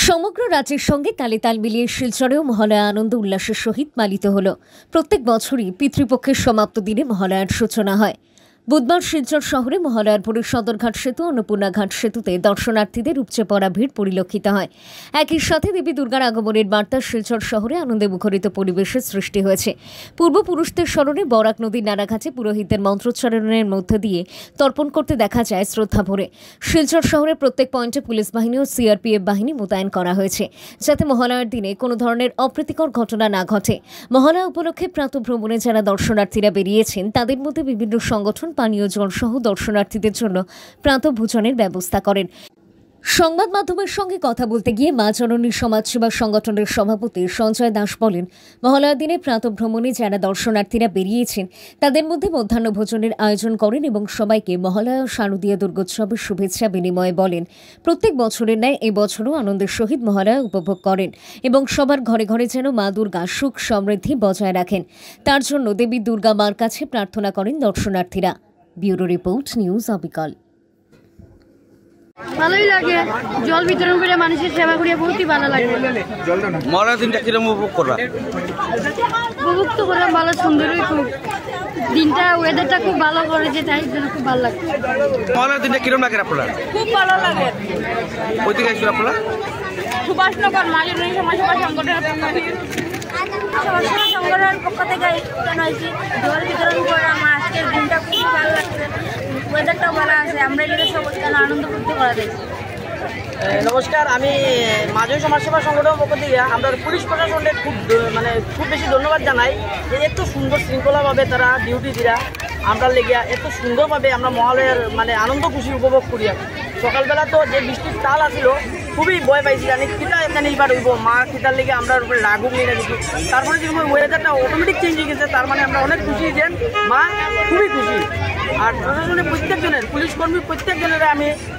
সমগ্র রাজ্যের সঙ্গে তালে তাল মিলিয়ে শিলচরেও মহালয়া আনন্দ উল্লাসের সহিত পালিত হল। প্রত্যেক বছরই পিতৃপক্ষের সমাপ্ত দিনে মহালয়ার সূচনা হয়। বুধবার শিলচর শহরে মহালয়ার ভোরে সদরঘাট সেতু অন্নপূর্ণা ঘাট সেতুতে দর্শনার্থীদের উপচে পড়া ভিড় পরিলক্ষিত হয়। একই সাথে দেবী দুর্গার আগমনের বার্তা শিলচর শহরে আনন্দে মুখরিত পরিবেশের সৃষ্টি হয়েছে। পূর্বপুরুষদের স্মরণে বরাক নদীর নাড়াঘাটে পুরোহিতদের মন্ত্রোচ্চারণের মধ্য দিয়ে তর্পণ করতে দেখা যায় শ্রদ্ধা ভরে। শিলচর শহরের প্রত্যেক পয়েন্টে পুলিশ বাহিনী ও সিআরপিএফ বাহিনী মোতায়েন করা হয়েছে, যাতে মহালয়ার দিনে কোনো ধরনের অপ্রীতিকর ঘটনা না ঘটে। মহালয়া উপলক্ষে প্রাতঃভ্রমণে যারা দর্শনার্থীরা বেরিয়েছেন তাদের মধ্যে বিভিন্ন সংগঠন পানীয় জল সহ দর্শনার্থীদের জন্য প্রাতঃভোজনের ব্যবস্থা করেন। সংবাদ মাধ্যমের সঙ্গে কথা বলতে গিয়ে মা জননী সমাজসেবা সংগঠনের সভাপতি সঞ্জয় দাস বলেন, মহালয়ার দিনে প্রাতঃভ্রমণে যারা দর্শনার্থীরা বেরিয়েছেন তাদের মধ্যে মধ্যাহ্ন ভোজনের আয়োজন করেন এবং সবাইকে মহালয়া ও শারদীয় দুর্গোৎসবের শুভেচ্ছা বিনিময়ে বলেন। প্রত্যেক বছরের ন্যায় এবছরও আনন্দের সহিত মহালয়া উপভোগ করেন এবং সবার ঘরে ঘরে যেন মা দুর্গা সুখ সমৃদ্ধি বজায় রাখেন, তার জন্য দেবী দুর্গা মার কাছে প্রার্থনা করেন দর্শনার্থীরা। ব্যুরো রিপোর্ট, নিউজ অবিকল। ভালোই লাগে, জল বিতরণ করে মানুষের সেবা করিয়া বহুতই ভালো লাগে। মহালয়ার দিনটা কিরকম উপভোগ করবা? উপভোগ তো করলাম, ভালো সুন্দরই, খুব দিনটা ওয়েদারটা খুব ভালো করেছে, তাই জন্য খুব ভালো লাগে। মহালয়ার দিনটা কিরকম লাগে আপনার? খুব ভালো লাগে। কই থেকে আসছেন আপনারা? সুভাষনগর মা জননী সমাজসেবা সংগঠনের পক্ষ থেকে হয়েছি। জল বিতরণ করে আমার আজকের দিনটা খুব ভালো লাগছে, ওয়েদারটাও ভালো আছে, আমরা এদিকে সব আনন্দ করতে করা যায়। নমস্কার, আমি মাঝে সমাজসেবা সংগঠনের পক্ষ থেকে আমরা পুলিশ প্রশাসনকে খুব বেশি ধন্যবাদ জানাই যে এত সুন্দর শৃঙ্খলাভাবে তারা ডিউটি দিরা আমরা লেগে এত সুন্দরভাবে আমরা মহালয়ার আনন্দ খুশি উপভোগ করি। সকালবেলা তো যে বৃষ্টির তাল আসছিল, খুবই ভয় পাইছি, জানি কিটা একটা নির্বার হইব মা কিটার লেগে আমরা উপরে লাগুক নিয়ে দেখি। তারপরে যেরকম ওয়েদারটা অটোমেটিক চেঞ্জ হয়ে গেছে, তার আমরা অনেক খুশি যে মা খুবই খুশি। আর প্রশাসনের প্রত্যেকজনের, পুলিশ কর্মী প্রত্যেকজনের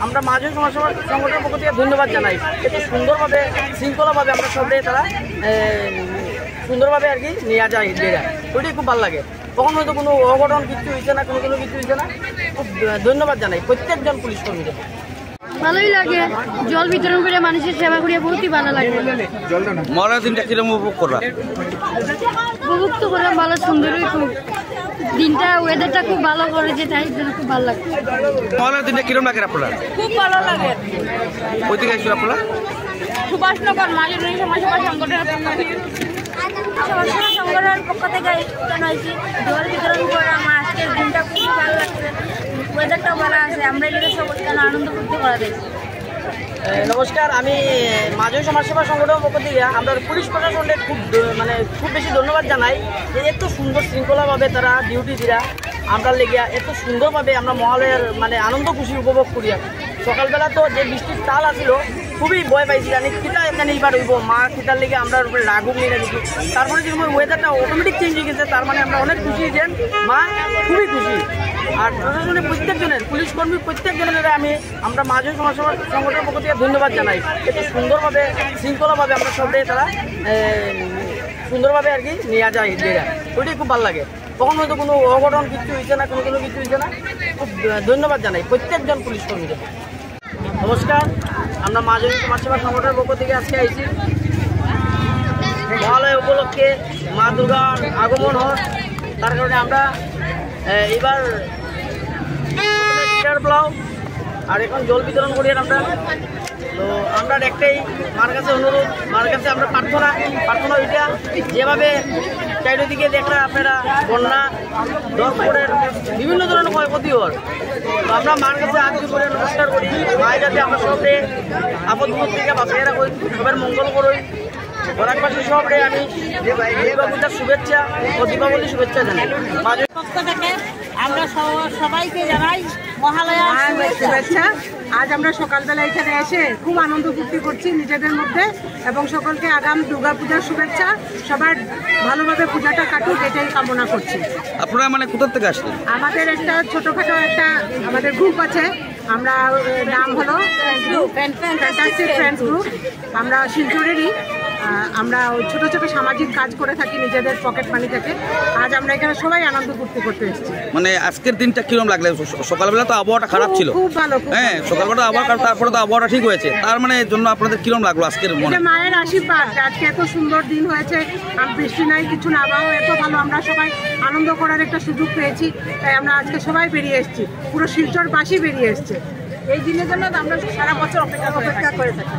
আমরা মাঝে সমাজসেবা সংগঠনের পক্ষ থেকে ধন্যবাদ জানাই। এত সুন্দরভাবে শৃঙ্খলাভাবে আমরা সবাই তারা সুন্দরভাবে আর কি নিয়ে যায়, ওইটাই খুব ভালো লাগে। তখন হয়তো কোনো অঘটন কিছু হয়েছে না, কোনো কিছু হয়েছে না। খুব ধন্যবাদ জানাই প্রত্যেকজন পুলিশ কর্মীদের। ভালোই লাগে, জল বিতরণ করে মানুষের সেবা করিয়া বহুতই ভালো লাগে। মহালয়ার দিনটা কিরকম উপভোগ করবা? উপভোগ তো করলাম, ভালো সুন্দরই, খুব দিনটা ওয়েদারটা খুব ভালো করেছে, তাই জন্য খুব ভালো লাগে। মহালয়ার দিনটা কিরকম লাগে আপনার? খুব ভালো লাগে। কই থেকে আসছেন আপনারা? সুভাষনগর মা জননী সমাজসেবা সংগঠনের পক্ষ থেকে হয়েছি। জল বিতরণ করে আমার আজকের দিনটা খুব ভালো লাগছে, ওয়েদারটাও ভালো আছে, আমরা এদিকে সব আনন্দ করতে করা যায়। নমস্কার, আমি মাঝে সমাজসেবা সংগঠনের পক্ষ থেকে আমরা পুলিশ প্রশাসনকে খুব বেশি ধন্যবাদ জানাই যে এত সুন্দর শৃঙ্খলাভাবে তারা ডিউটি দিরা আমরা লেগে এত সুন্দরভাবে আমরা মহালয়ার আনন্দ খুশি উপভোগ করি। সকালবেলা তো যে বৃষ্টির তাল আসছিল, খুবই ভয় পাইছি, জানি কিটা একটা নির্বার হইব মা কিটার লেগে আমরা উপরে লাগুক নিয়ে দেখি। তারপরে যেরকম ওয়েদারটা অটোমেটিক চেঞ্জ হয়ে গেছে, তার আমরা অনেক খুশি যে মা খুবই খুশি। আর প্রশাসনের প্রত্যেকজনের, পুলিশ কর্মী প্রত্যেকজনের আমরা মাঝে সমাজসেবা সংগঠনের পক্ষ থেকে ধন্যবাদ জানাই। এত সুন্দরভাবে শৃঙ্খলাভাবে আমরা সবাই তারা সুন্দরভাবে আর কি নিয়ে যায়, ওইটাই খুব ভালো লাগে। তখন হয়তো কোনো অঘটন কিছু হয়েছে না, কোনো কিছু হয়েছে না। খুব ধন্যবাদ জানাই প্রত্যেকজন পুলিশ কর্মীদের। নমস্কার, আমরা মাঝে সমাজসেবা সংগঠনের পক্ষ থেকে আজকে আইছি। মহালয়া উপলক্ষে মা দুর্গার আগমন হয়, তার কারণে আমরা এবার ব্লাউ আর এখন জল বিতরণ করি আমরা। তো আমরা একটাই মার কাছে অনুরোধ, মার কাছে আমরা প্রার্থনা ওইটা যেভাবে চারিদিকে দেখলে আপনারা বন্যা দর্শনের বিভিন্ন ধরনের ক্ষয়ক্ষতি হয়, তো আমরা মার কাছে আজ করে নমস্কার করি, মায়ের যাতে আমরা সবরে আপদ থেকে বাঁচিয়ে রাখি, সবার মঙ্গল করই। বরাকবাসী সবরে আমি দুর্গা পূজার শুভেচ্ছা ও দীপাবলির শুভেচ্ছা জানাই। মাঝে পক্ষ থেকে আমরা সবাইকে জানাই মহালয়া শুভেচ্ছা। আজ আমরা সকালবেলা এখানে এসে খুব আনন্দ ফুর্তি করছি নিজেদের মধ্যে এবং সকলকে আগাম দুর্গা পূজার শুভেচ্ছা। সবার ভালোভাবে পূজাটা কাটুক, এটাই কামনা করছি। আপনারা কোথা থেকে আসলেন? আমাদের একটা ছোটখাটো একটা আমাদের গ্রুপ আছে, আমরা নাম হলো ফ্যান্টাস্টিক ফ্রেন্ডস গ্রুপ। আমরা শিলচরেরই, আমরা ওই ছোটো ছোটো সামাজিক কাজ করে থাকি নিজেদের পকেট মানি থেকে। আজ আমরা এখানে সবাই আনন্দ ফুর্তি করতে এসেছি। মানে আজকের দিনটা কিরম লাগলো? সকালবেলা তো আবহাওয়াটা খারাপ ছিল, খুব ভালো। হ্যাঁ সকালবেলা আবহাওয়া খারাপ, তারপরে তো আবহাওয়াটা ঠিক হয়েছে। তার মানে এর জন্য আপনাদের কিরম লাগলো আজকের মনে? মায়ের আশীর্বাদ, আজকে এত সুন্দর দিন হয়েছে, বৃষ্টি নাই কিছু না, আবহাওয়া এত ভালো, আমরা সবাই আনন্দ করার একটা সুযোগ পেয়েছি। তাই আমরা আজকে সবাই বেরিয়ে এসেছি, পুরো শিলচরবাসী বেরিয়ে এসছে। এই দিনের জন্য আমরা সারা বছর অপেক্ষা করে থাকি।